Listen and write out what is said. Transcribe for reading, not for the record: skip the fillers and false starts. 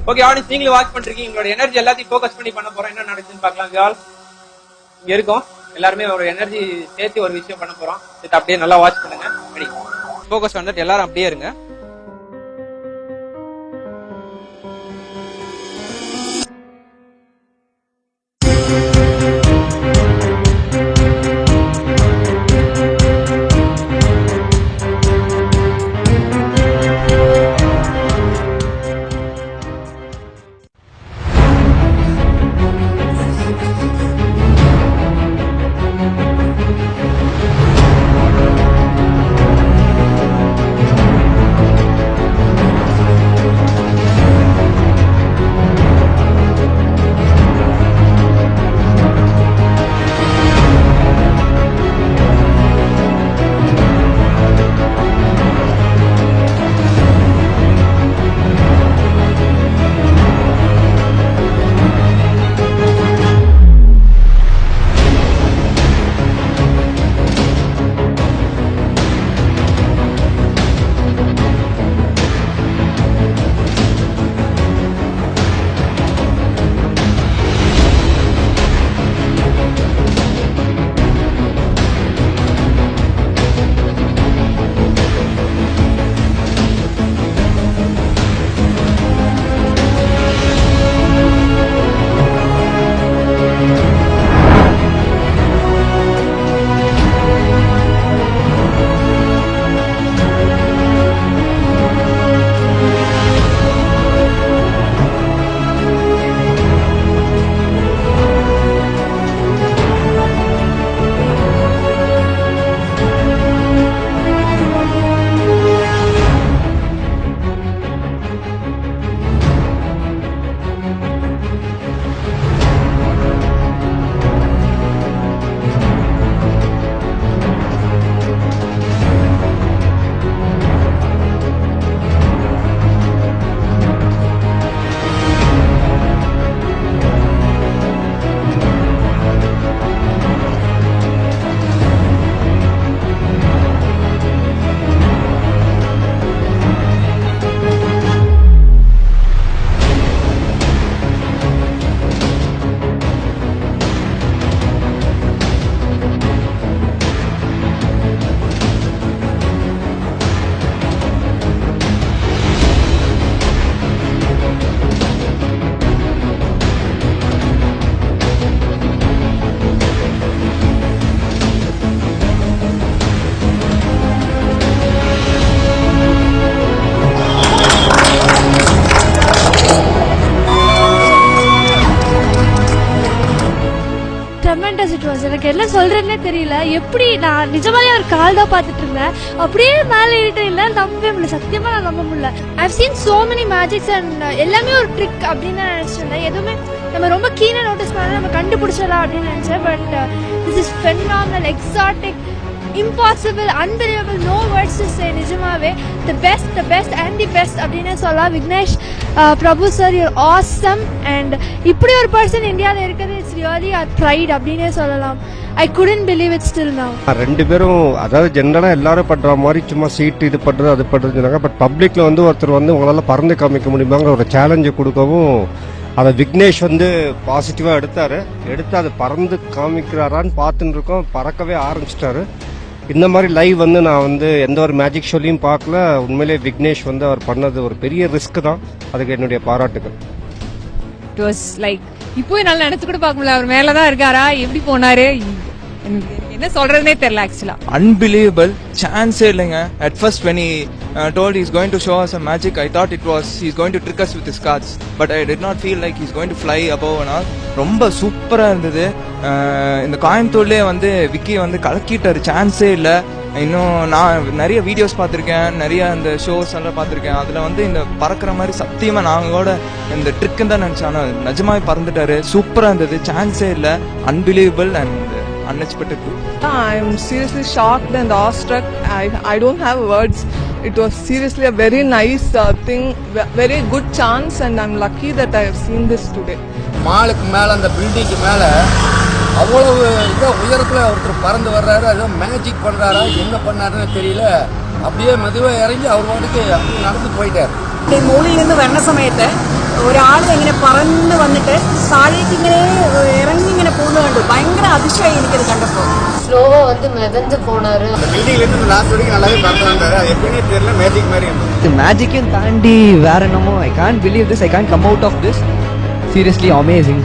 Okay audience, நீங்களும் watch பண்றீங்க. உங்களோட எனர்ஜி எல்லாத்தையும் ஃபோக்கஸ் பண்ணி பண்ண போறோம். என்ன நடக்குதுன்னு பார்க்கலாம். இங்க இருக்கோம் எல்லாருமே ஒரு எனர்ஜி சேர்த்து ஒரு விஷயம் பண்ண போறோம். அப்படியே நல்லா வாட்ச் பண்ணுங்க. ஃபோக்கஸ் வந்துட்டு எல்லாரும் அப்படியே இருங்க. எனக்கு என்ன சொல்றேன்னே தெரியல. எப்படி நான் நிஜமாலே ஒரு கால் தான் பார்த்துட்டு இருந்தேன், அப்படியே மேலே ஏறிட்டு இல்லை, நம்பவே முடியல. சத்தியமா நான் நம்ப முடியல. I've seen so many magics and எல்லாமே ஒரு ட்ரிக் அப்படின்னு நினைச்சிருந்தேன். எதுவுமே நம்ம ரொம்ப கீழே நோட்டீஸ் பண்ண நம்ம கண்டுபிடிச்சிடலாம் அப்படின்னு நினைச்சேன். But this is phenomenal, exotic, impossible, unbelievable, no words to say. நிஜமாவே the best and the best அப்படின்னு சொல்லலாம். விக்னேஷ் பிரபு சார், you're awesome. and இப்படி ஒரு பர்சன் இந்தியாவில் இருக்கிறது இட்ஸ் ரியலி a pride அப்படின்னே சொல்லலாம். I couldn't believe it still now. ரெண்டு பேரும் அதாவது ஜென்ரலா எல்லாரும் பண்ற மாதிரி சும்மா சீட் இது பண்றது அது பண்றதுனாங்க. பட் பப்ளிக்ல வந்து ஒருத்தர் வந்து உங்களால பறந்து காமிக்க முடியுமாங்கிற ஒரு சேலஞ்சு கொடுக்கவும் அதை விக்னேஷ் வந்து பாசிட்டிவா எடுத்து அதை பறந்து காமிக்கிறாரான்னு பார்த்துட்டு இருக்கோம். பறக்கவே ஆரம்பிச்சிட்டாரு. இந்த மாதிரி லைவ் வந்து நான் வந்து எந்த ஒரு மேஜிக் ஷோலையும் பார்க்கல. உண்மையிலேயே விக்னேஷ் வந்து அவர் பண்ணது ஒரு பெரிய ரிஸ்க் தான். அதுக்கு என்னுடைய பாராட்டுகள். இட் வாஸ் லைக் இப்போ என்னால நினைச்சு கூட பார்க்க முடியல. அவர் மேலதான் இருக்காரா, எப்படி போனாரு, என்ன சொல்றதுனே தெரியல. ஆக்சுவலா unbelievable, சான்ஸே இல்லைங்க. at first when he told he's going to show us a magic, I thought it was he's going to trick us with his cards, but I did not feel like he's going to fly above and all. ரொம்ப சூப்பரா இருந்தது. இந்த கோயம்புத்தூர்லயே வந்து விக்கி வந்து கலக்கிட்டாரு, சான்ஸே இல்ல. இன்னும் நான் நிறைய வீடியோஸ் பார்த்திருக்கேன், நிறைய இந்த ஷோஸ் எல்லாம் பார்த்திருக்கேன். அதுல வந்து இந்த பறக்கிற மாதிரி சத்தியமா நாங்க கூட இந்த ட்ரிக்குன்னு தான் நினைச்சோம். ஆனா நிஜமாவே பறந்துட்டாரு, சூப்பரா இருந்தது, சான்ஸே இல்ல. Unbelievable and unexpected too. I am seriously shocked and awestruck. I don't have words. It was seriously a very nice thing, very good chance, and I'm lucky that I have seen this today. மாலுக்கு மேல அந்த பில்டிங்க்கு மேல அவ்வளவு உயரத்துல ஒருத்தர் பறந்து வர்றாரு. ஏதோ மேஜிக் பண்றாரா என்ன பண்ணாருன்னு தெரியல. அப்படியே மெதுவா இறங்கி அவர் வாட்டுக்கு அப்படியே நடந்து போயிட்டாரு. മൂളിൽ നിന്ന് വരണ സമയത്ത് ഒരാൾ ഇങ്ങനെ പറന്ന് വന്നിട്ട് താഴേക്ക് ഇങ്ങനെ ഇറങ്ങി ഇങ്ങനെ പോകുന്നത് കണ്ടു. ഭയങ്കര അതിശയം എനിക്കത് കണ്ടപ്പോൾ. ஸ்லோவா வந்து மிதந்து போனாரு. பில்டிங்ல இருந்து லாஸ்ட் வரைக்கும் நல்லாவே பறந்துறாரு. அது எப்படின்னு தெரியல, மேஜிக் மாதிரி இருந்தது. மேஜிக்கையும் தாண்டி வேற என்னமோ I can't believe this, I can't come out of this. Seriously amazing.